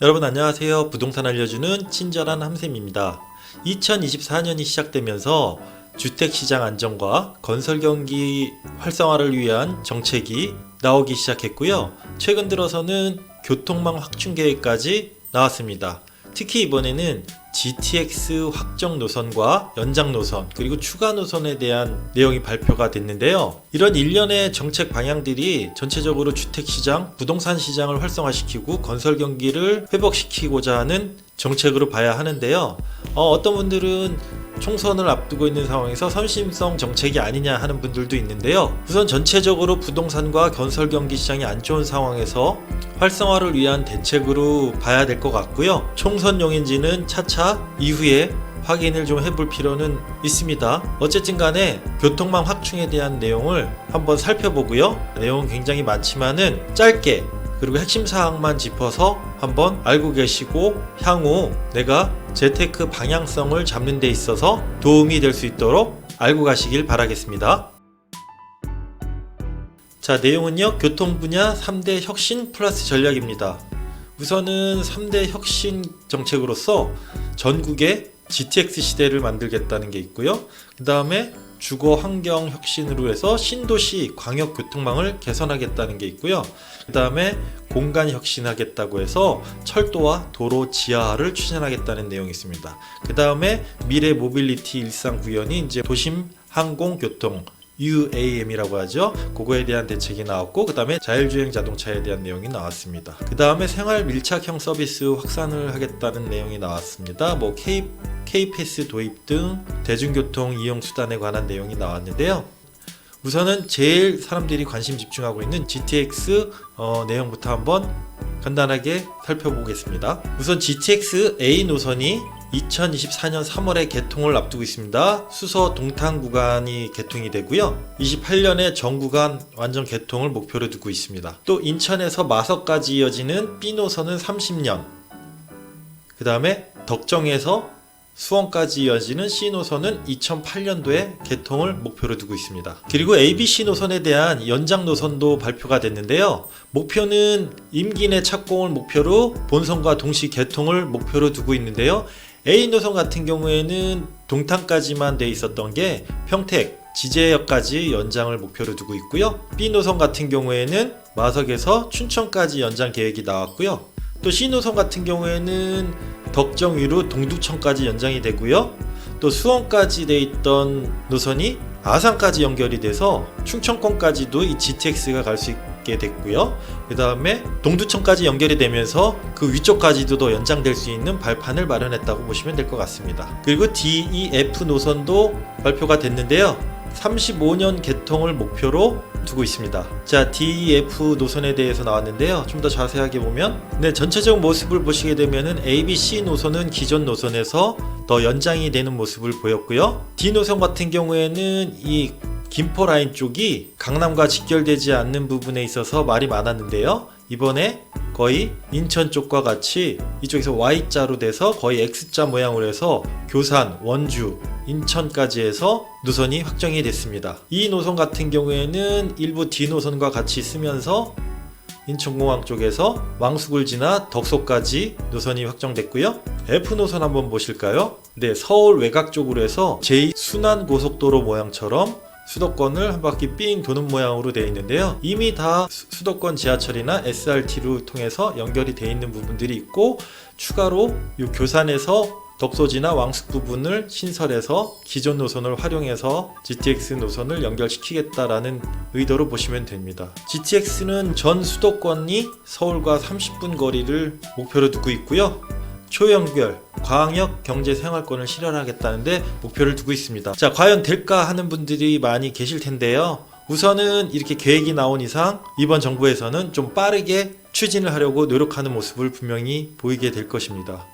여러분 안녕하세요. 부동산 알려주는 친절한 함쌤입니다. 2024년이 시작되면서 주택시장 안정과 건설경기 활성화를 위한 정책이 나오기 시작했고요. 최근 들어서는 교통망 확충 계획까지 나왔습니다. 특히 이번에는 GTX 확정 노선과 연장 노선 그리고 추가 노선에 대한 내용이 발표가 됐는데요. 이런 일련의 정책 방향들이 전체적으로 주택시장, 부동산 시장을 활성화시키고 건설 경기를 회복시키고자 하는 정책으로 봐야 하는데요. 어떤 분들은 총선을 앞두고 있는 상황에서 선심성 정책이 아니냐 하는 분들도 있는데요. 우선 전체적으로 부동산과 건설 경기 시장이 안 좋은 상황에서 활성화를 위한 대책으로 봐야 될 것 같고요. 총선용인지는 차차 이후에 확인을 좀 해볼 필요는 있습니다. 어쨌든 간에 교통망 확충에 대한 내용을 한번 살펴보고요. 내용은 굉장히 많지만은 짧게 그리고 핵심 사항만 짚어서 한번 알고 계시고 향후 내가 재테크 방향성을 잡는 데 있어서 도움이 될 수 있도록 알고 가시길 바라겠습니다. 자, 내용은요. 교통 분야 3대 혁신 플러스 전략입니다. 우선은 3대 혁신 정책으로서 전국에 GTX 시대를 만들겠다는 게 있고요. 그 다음에 주거 환경 혁신으로 해서 신도시 광역 교통망을 개선하겠다는 게 있고요. 그 다음에 공간 혁신하겠다고 해서 철도와 도로 지하화를 추진하겠다는 내용이 있습니다. 그 다음에 미래 모빌리티 일상 구현이 이제 도심 항공 교통 UAM이라고 하죠. 그거에 대한 대책이 나왔고, 그 다음에 자율주행 자동차에 대한 내용이 나왔습니다. 그 다음에 생활 밀착형 서비스 확산을 하겠다는 내용이 나왔습니다. 뭐 K패스 도입 등 대중교통 이용 수단에 관한 내용이 나왔는데요. 우선은 제일 사람들이 관심 집중하고 있는 GTX 내용부터 한번 간단하게 살펴보겠습니다. 우선 GTX A 노선이 2024년 3월에 개통을 앞두고 있습니다. 수서 동탄 구간이 개통이 되고요. 28년에 전 구간 완전 개통을 목표로 두고 있습니다. 또 인천에서 마석까지 이어지는 B 노선은 30년, 그 다음에 덕정에서 수원까지 이어지는 C 노선은 2008년도에 개통을 목표로 두고 있습니다. 그리고 ABC 노선에 대한 연장 노선도 발표가 됐는데요. 목표는 임기 내 착공을 목표로 본선과 동시 개통을 목표로 두고 있는데요. A 노선 같은 경우에는 동탄까지만 돼 있었던 게 평택, 지제역까지 연장을 목표로 두고 있고요. B 노선 같은 경우에는 마석에서 춘천까지 연장 계획이 나왔고요. 또 C 노선 같은 경우에는 덕정 위로 동두천까지 연장이 되고요. 또 수원까지 돼 있던 노선이 아산까지 연결이 돼서 충청권까지도 이 GTX가 갈 수 있게 됐고요. 그 다음에 동두천까지 연결이 되면서 그 위쪽까지도 더 연장될 수 있는 발판을 마련했다고 보시면 될 것 같습니다. 그리고 DEF 노선도 발표가 됐는데요. 35년 개통을 목표로 두고 있습니다. 자, DEF 노선에 대해서 나왔는데요. 좀 더 자세하게 보면 전체적 모습을 보시게 되면은 ABC 노선은 기존 노선에서 더 연장이 되는 모습을 보였고요. D 노선 같은 경우에는 이 김포 라인 쪽이 강남과 직결되지 않는 부분에 있어서 말이 많았는데요. 이번에 거의 인천 쪽과 같이 이쪽에서 Y자로 돼서 거의 X자 모양으로 해서 교산, 원주, 인천까지 해서 노선이 확정이 됐습니다. 이 노선 같은 경우에는 일부 D 노선과 같이 쓰면서 인천공항 쪽에서 왕숙을 지나 덕소까지 노선이 확정됐고요. F 노선 한번 보실까요? 네, 서울 외곽 쪽으로 해서 제2순환고속도로 모양처럼 수도권을 한 바퀴 삥 도는 모양으로 되어 있는데요. 이미 다 수도권 지하철이나 SRT로 통해서 연결이 되어 있는 부분들이 있고, 추가로 이 교산에서 덕소지나 왕숙 부분을 신설해서 기존 노선을 활용해서 GTX 노선을 연결시키겠다라는 의도로 보시면 됩니다. GTX는 전 수도권이 서울과 30분 거리를 목표로 두고 있고요. 초연결, 광역 경제 생활권을 실현하겠다는데 목표를 두고 있습니다. 자, 과연 될까 하는 분들이 많이 계실 텐데요. 우선은 이렇게 계획이 나온 이상 이번 정부에서는 좀 빠르게 추진을 하려고 노력하는 모습을 분명히 보이게 될 것입니다.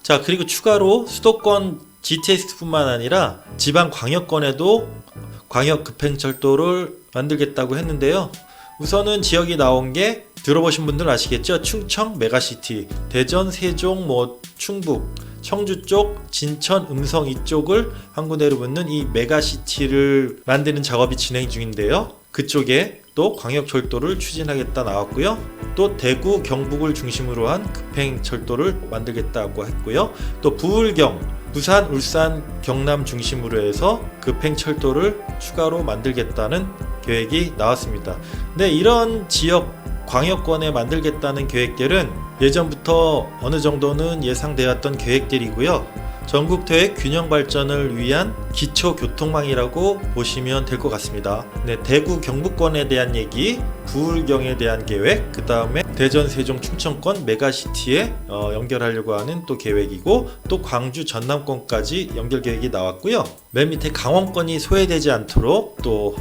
자, 그리고 추가로 수도권 GTX뿐만 아니라 지방 광역권에도 광역 급행철도를 만들겠다고 했는데요. 우선은 지역이 나온 게 들어보신 분들 아시겠죠? 충청 메가시티, 대전, 세종, 충북, 청주 쪽, 진천, 음성 이쪽을 한 군데로 붙는 이 메가시티를 만드는 작업이 진행 중인데요. 그쪽에 또 광역철도를 추진하겠다 나왔고요. 또 대구, 경북을 중심으로 한 급행철도를 만들겠다고 했고요. 또 부울경, 부산, 울산, 경남 중심으로 해서 급행철도를 추가로 만들겠다는 계획이 나왔습니다. 네, 이런 지역 광역권에 만들겠다는 계획들은 예전부터 어느 정도는 예상되었던 계획들이고요. 전국도의 균형 발전을 위한 기초 교통망이라고 보시면 될 것 같습니다. 네, 대구 경북권에 대한 얘기, 부울경에 대한 계획, 그 다음에 대전, 세종, 충청권 메가시티에 연결하려고 하는 또 계획이고, 또 광주, 전남권까지 연결 계획이 나왔고요. 맨 밑에 강원권이 소외되지 않도록 또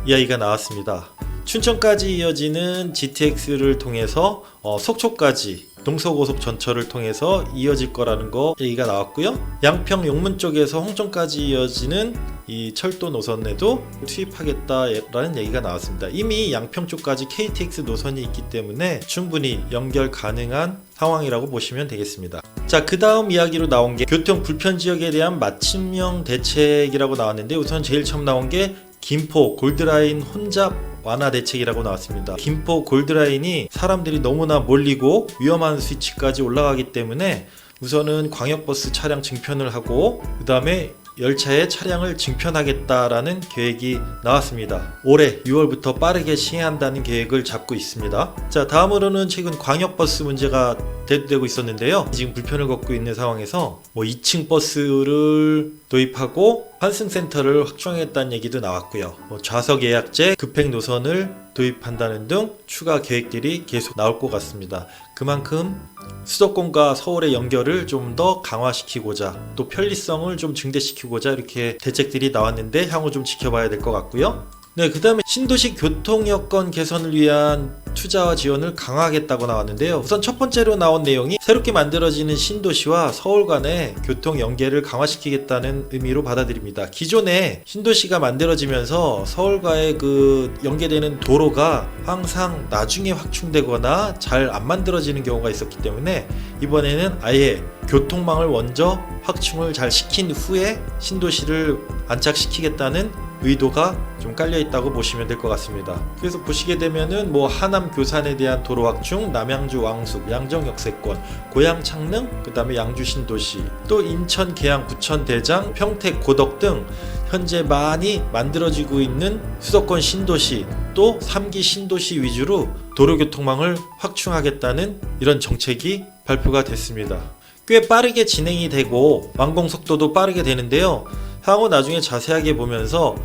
이야기가 나왔습니다. 춘천까지 이어지는 GTX를 통해서 속초까지 동서고속 전철을 통해서 이어질 거라는 거 얘기가 나왔고요. 양평 용문 쪽에서 홍천까지 이어지는 이 철도 노선에도 투입하겠다라는 얘기가 나왔습니다. 이미 양평 쪽까지 KTX 노선이 있기 때문에 충분히 연결 가능한 상황이라고 보시면 되겠습니다. 자, 그 다음 이야기로 나온 게 교통 불편 지역에 대한 맞춤형 대책이라고 나왔는데, 우선 제일 처음 나온 게 김포 골드라인 혼잡 완화 대책이라고 나왔습니다. 김포 골드라인이 사람들이 너무나 몰리고 위험한 스위치까지 올라가기 때문에 우선은 광역버스 차량 증편을 하고, 그 다음에 열차에 차량을 증편하겠다라는 계획이 나왔습니다. 올해 6월부터 빠르게 시행한다는 계획을 잡고 있습니다. 자, 다음으로는 최근 광역버스 문제가 대두되고 있었는데요. 지금 불편을 겪고 있는 상황에서 2층 버스를 도입하고 환승센터를 확충하겠다는 얘기도 나왔고요. 좌석 예약제, 급행 노선을 도입한다는 등 추가 계획들이 계속 나올 것 같습니다. 그만큼 수도권과 서울의 연결을 좀 더 강화시키고자, 또 편리성을 좀 증대시키고자 이렇게 대책들이 나왔는데 향후 좀 지켜봐야 될 것 같고요. 네, 그 다음에 신도시 교통 여건 개선을 위한 투자와 지원을 강화하겠다고 나왔는데요. 우선 첫 번째로 나온 내용이 새롭게 만들어지는 신도시와 서울 간의 교통 연계를 강화시키겠다는 의미로 받아들입니다. 기존에 신도시가 만들어지면서 서울과의 그 연계되는 도로가 항상 나중에 확충되거나 잘 안 만들어지는 경우가 있었기 때문에 이번에는 아예 교통망을 먼저 확충을 잘 시킨 후에 신도시를 안착시키겠다는 의도가 좀 깔려 있다고 보시면 될 것 같습니다. 그래서 보시게 되면은 하남 교산에 대한 도로 확충, 남양주 왕숙, 양정 역세권, 고양 창릉, 그 다음에 양주 신도시, 또 인천 계양, 부천 대장, 평택 고덕 등 현재 많이 만들어지고 있는 수도권 신도시, 또 3기 신도시 위주로 도로교통망을 확충하겠다는 이런 정책이 발표가 됐습니다. 꽤 빠르게 진행이 되고 완공 속도도 빠르게 되는데요. 향후 나중에 자세하게 보면서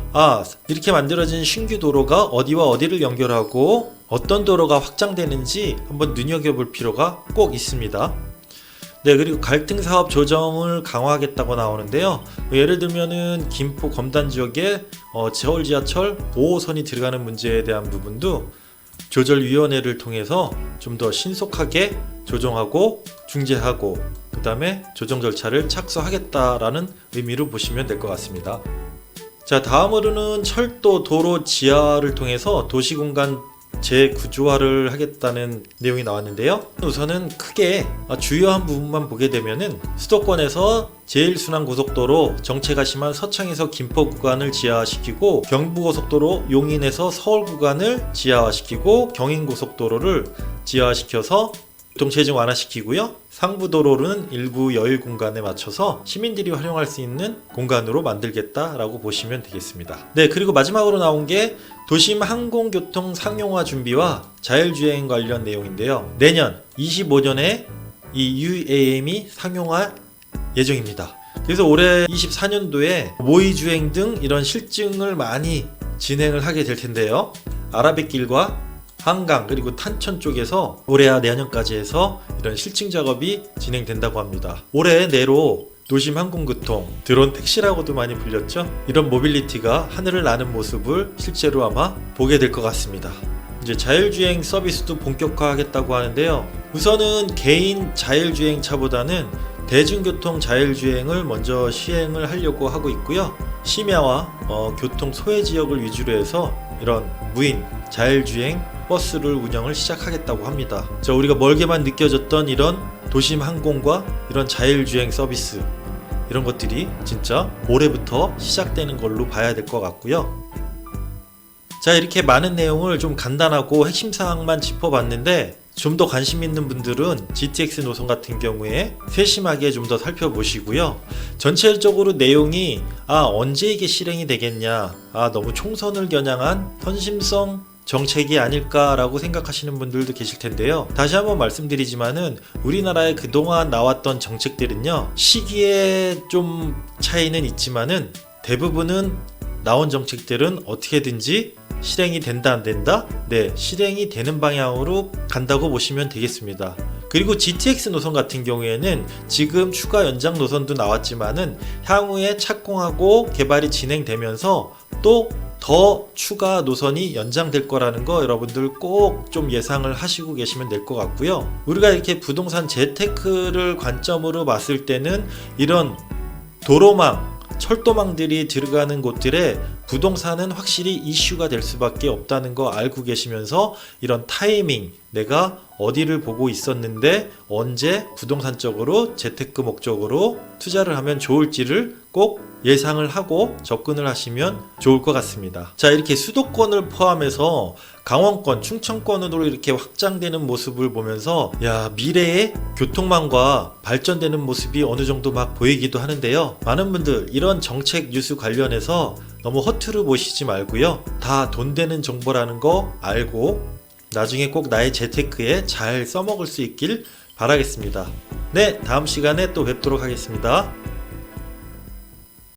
이렇게 만들어진 신규 도로가 어디와 어디를 연결하고 어떤 도로가 확장되는지 한번 눈여겨볼 필요가 꼭 있습니다. 네, 그리고 갈등 사업 조정을 강화하겠다고 나오는데요. 예를 들면은 김포 검단 지역에 서울 지하철 5호선이 들어가는 문제에 대한 부분도 조절위원회를 통해서 좀 더 신속하게 조정하고 중재하고, 그 다음에 조정 절차를 착수하겠다라는 의미로 보시면 될 것 같습니다. 자, 다음으로는 철도 도로 지하를 통해서 도시공간 재구조화를 하겠다는 내용이 나왔는데요. 우선은 크게 주요한 부분만 보게 되면은 수도권에서 제1순환고속도로 정체가 심한 서창에서 김포 구간을 지하화시키고, 경부고속도로 용인에서 서울 구간을 지하화시키고, 경인고속도로를 지하화시켜서 교통체증 완화시키고요. 상부도로는 일부 여유 공간에 맞춰서 시민들이 활용할 수 있는 공간으로 만들겠다라고 보시면 되겠습니다. 네, 그리고 마지막으로 나온 게 도심 항공교통 상용화 준비와 자율주행 관련 내용인데요. 내년 25년에 이 UAM이 상용화 예정입니다. 그래서 올해 24년도에 모의주행 등 이런 실증을 많이 진행을 하게 될 텐데요. 아라뱃길과 한강 그리고 탄천 쪽에서 올해와 내년까지 해서 이런 실증 작업이 진행된다고 합니다. 올해 내로 도심 항공교통, 드론 택시라고도 많이 불렸죠. 이런 모빌리티가 하늘을 나는 모습을 실제로 아마 보게 될 것 같습니다. 이제 자율주행 서비스도 본격화하겠다고 하는데요. 우선은 개인 자율주행차보다는 대중교통 자율주행을 먼저 시행을 하려고 하고 있고요. 심야와 교통 소외 지역을 위주로 해서 이런 무인 자율주행 버스를 운영을 시작하겠다고 합니다. 우리가 멀게만 느껴졌던 이런 도심 항공과 이런 자율주행 서비스, 이런 것들이 진짜 올해부터 시작되는 걸로 봐야 될 것 같고요. 자, 이렇게 많은 내용을 좀 간단하고 핵심 사항만 짚어봤는데 좀 더 관심 있는 분들은 GTX 노선 같은 경우에 세심하게 좀 더 살펴보시고요. 전체적으로 내용이 언제 이게 실행이 되겠냐, 너무 총선을 겨냥한 선심성 정책이 아닐까라고 생각하시는 분들도 계실 텐데요. 다시 한번 말씀드리지만은 우리나라에 그동안 나왔던 정책들은요, 시기에 좀 차이는 있지만은 대부분은 나온 정책들은 어떻게든지 실행이 된다 안 된다? 네, 실행이 되는 방향으로 간다고 보시면 되겠습니다. 그리고 GTX 노선 같은 경우에는 지금 추가 연장 노선도 나왔지만은 향후에 착공하고 개발이 진행되면서 또 더 추가 노선이 연장될 거라는 거 여러분들 꼭 좀 예상을 하시고 계시면 될 것 같고요. 우리가 이렇게 부동산 재테크를 관점으로 봤을 때는 이런 도로망, 철도망들이 들어가는 곳들에 부동산은 확실히 이슈가 될 수밖에 없다는 거 알고 계시면서 이런 타이밍, 내가 어디를 보고 있었는데 언제 부동산적으로 재테크 목적으로 투자를 하면 좋을지를 꼭 예상을 하고 접근을 하시면 좋을 것 같습니다. 자, 이렇게 수도권을 포함해서 강원권, 충청권으로 이렇게 확장되는 모습을 보면서 미래의 교통망과 발전되는 모습이 어느 정도 막 보이기도 하는데요. 많은 분들 이런 정책 뉴스 관련해서 너무 허투루 보시지 말고요. 다 돈 되는 정보라는 거 알고 나중에 꼭 나의 재테크에 잘 써먹을 수 있길 바라겠습니다. 네, 다음 시간에 또 뵙도록 하겠습니다.